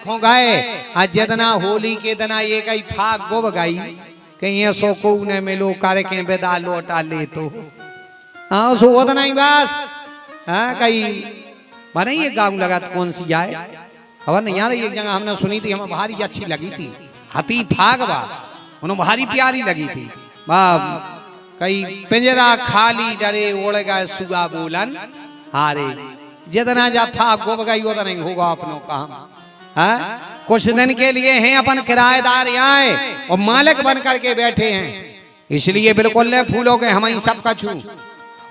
खो गए आज जदना होली के दना ये कई फाग गोब गई कहीं सो को न मिलो कर के बेदा लौटा ले तो हाँ सो वो नहीं बस हाँ कई माने ये गाँव लगा कौन सी जाए खबर नहीं यार एक जगह हमने सुनी थी हमें भारी अच्छी लगी थी हाथी फाग बा उन्हें भारी प्यारी लगी थी कई पिंजरा खाली डरे ओढ़ गए सुगा बोलन हारे जितना जा फाग गोब गई उतना नहीं होगा अपनों काम हाँ कुछ दिन के लिए हैं अपन किराएदार यहाँ और मालिक बन करके बैठे हैं इसलिए बिल्कुल ले फूलों के हम सबका छू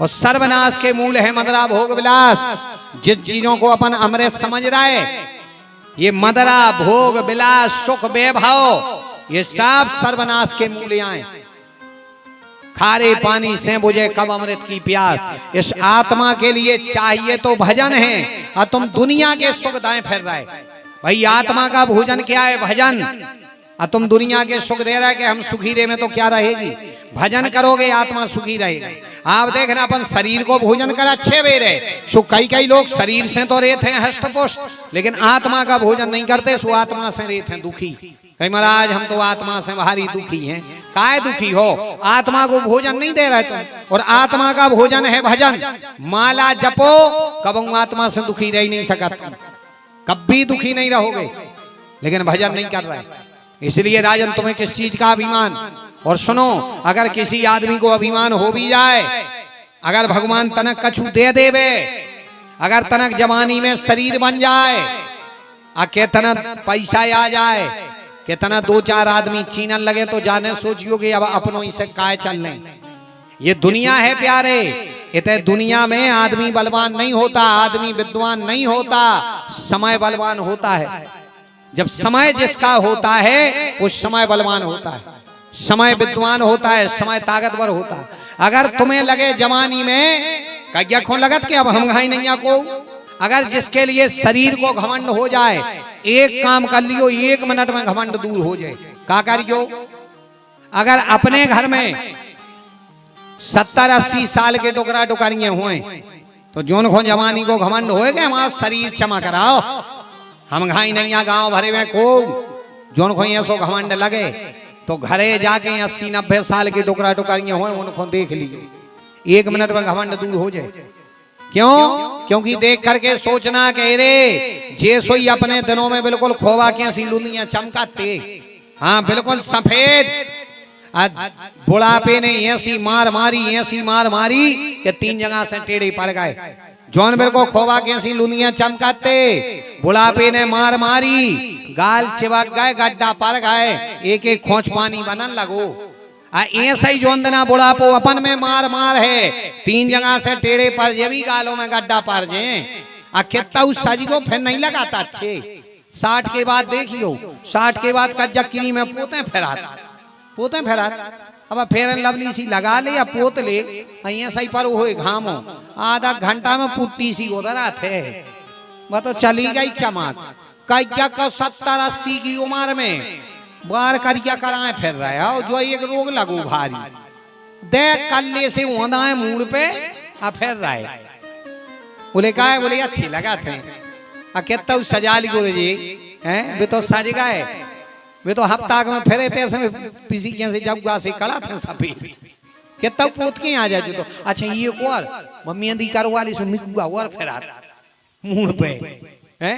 और सर्वनाश के मूल है मदरा भोग विलास जिस चीजों को अपन अमृत समझ रहा है ये मदरा भोग विलास सुख वैभव ये सब सर्वनाश के मूल आए खारे पानी से बुझे कब अमृत की प्यास इस आत्मा के लिए चाहिए तो भजन है और तुम दुनिया के सुख दाएं फिर रहे भाई आत्मा का भोजन क्या है भजन और तुम दुनिया के सुख दे रहे कि हम सुखी रहे में तो क्या रहेगी भजन करोगे आत्मा सुखी रहेगी आप देखना अपन शरीर को भोजन कर अच्छे वे रहे सो कई लोग शरीर से तो रहते हैं हष्ट पुष्ट लेकिन आत्मा का भोजन नहीं करते सो आत्मा से रहते हैं दुखी कहीं महाराज हम तो आत्मा से भारी दुखी हैं काय दुखी हो आत्मा को भोजन नहीं दे रहे तुम और आत्मा का भोजन है भजन माला जपो कब आत्मा से दुखी रह नहीं सकता कभी दुखी नहीं रहोगे लेकिन भजन नहीं कर रहे इसलिए राजन तुम्हें किस चीज का अभिमान और सुनो अगर किसी आदमी को अभिमान हो भी जाए अगर भगवान तनक कछु दे देवे अगर तनक जवानी में शरीर बन जाए केतना पैसा आ जाए कितना दो चार आदमी चीनन लगे तो जाने सोचियो कि अब अपनों से काय चल लें ये दुनिया है प्यारे इतने दुनिया में आदमी बलवान नहीं होता आदमी विद्वान नहीं होता समय बलवान होता है जब समय जिसका होता है उस समय बलवान होता है समय विद्वान होता है समय ताकतवर होता है अगर तुम्हें लगे जवानी में क्या खोन लगत के अब हम घाई नहीं को अगर जिसके लिए शरीर को घमंड हो जाए एक काम कर लियो 1 मिनट में घमंड दूर हो जाए क्या करियो अगर अपने घर में 70-80 साल के टुकड़ा टुकड़िए हुए तो जोन खो जवानी को घमंड होएगा हमारा शरीर चमक रहा हम घाई नहीं गांव भरे में को जोन खो ये सो घमंड लगे तो घरे जाके 80-90 साल के टुकड़ा टुकड़िए हुए उनको देख लीजिए 1 मिनट में घमंड दूर हो जाए क्यों क्योंकि देख करके सोचना कह रे जे सोई अपने दिनों में बिल्कुल खोवा के सी लुनिया चमकाते हाँ बिल्कुल सफेद बुढ़ापे ने ऐसी मार मारी कि 3 जगह से टेढ़े पड़ गए जौन बिल्कुल खोवा के सी लुनिया चमकाते बुढ़ापे ने मार मारी गाल चिपक गए गड्ढा पड़ गए एक खोच पानी बनन लगो ऐसा ही जोंदना बुढ़ापो अपन में मार है 3 जगह से टेढ़े पर जे भी गालों में गड्ढा पड़ जाए कितना उस सजी को फिर नहीं लगाता अच्छे 60 के बाद देखियो 60 के बाद कज्जक्री में पोते फेरा अब फेर लवली सी लगा ले या पोत ले ऐसा ही पर हो घामो आधा घंटा में पुट्टी सी उधर आते वह तो चली गई चमाक क्या 70-80 की उम्र में बार करिया कराए फिर रहा है जो एक रोग लगो भारी देख कल्ले से है मूड पे फिर रहा है बोले का है बोले अच्छी लगा थे कितना सजा ली गुरु जी हैं वे तो सज गए वे तो हफ्ता में फिरे थे किसी से जब से कड़ा थे सभी कितना पोत के आ जाए तो अच्छा ये और मम्मी दी करवाली सुन और फिर मूड पे हैं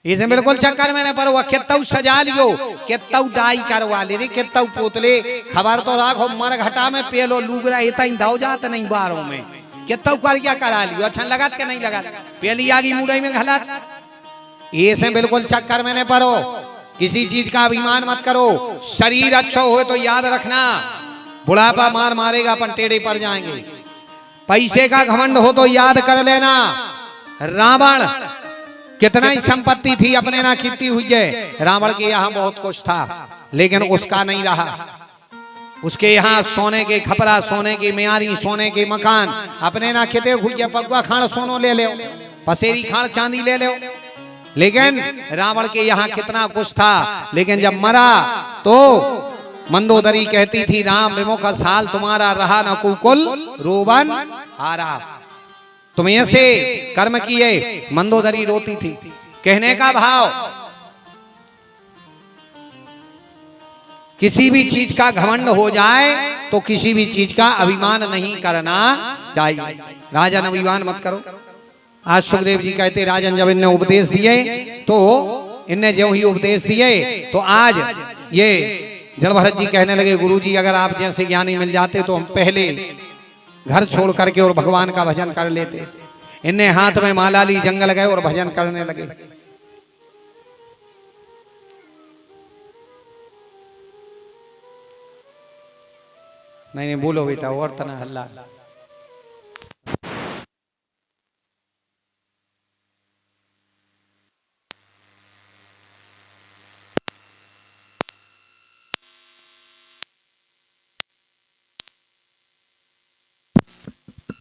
इसे बिल्कुल चक्कर मैंने पर वो कितना सजा लियो कितना डाई करवा ले रे कितना पोतले खबर तो राखो मर घटा में पेलो लूगरा इतना दाव जात नहीं बारों में कितना कर क्या करा लियो अच्छा लगा के नहीं लगा पहली आगी मुड़ई में घला ऐसे बिल्कुल चक्कर मैंने परो किसी चीज का अभिमान मत करो शरीर अच्छा हो तो याद रखना बुढ़ापा मारेगा अपन टेढ़े पड़ जाएंगे पैसे का घमंड हो तो याद कर लेना रावण कितना ही संपत्ति थी अपने ना कितनी हुई है रावण के यहाँ बहुत कुछ था लेकिन उसका नहीं रहा उसके यहाँ सोने के खपरा सोने की म्यारी सोने के मकान अपने ना किते हुई है पगुआ खाण सोनो ले लो पसेरी खाण चांदी ले लो लेकिन रावण के यहाँ कितना कुछ था लेकिन जब मरा तो मंदोदरी कहती थी राम विमुख साल तुम्हारा रहा न कुकुल रोवन हारा तुम ऐसे कर्म किए मंदोदरी रोती थी कहने का भाव किसी भी चीज का घमंड हो जाए तो किसी भी चीज का अभिमान नहीं करना चाहिए। राजन अभिमान मत करो। आज सुखदेव जी कहते राजन जब इनने उपदेश दिए तो इनने जो ही उपदेश दिए तो आज ये जड़भरत जी कहने लगे गुरु जी अगर आप जैसे ज्ञानी मिल जाते तो हम पहले घर छोड़ करके और भगवान का भजन कर लेते। इनने हाथ में माला ली, जंगल गए और भजन करने लगे। नहीं बोलो बेटा और तना हल्ला।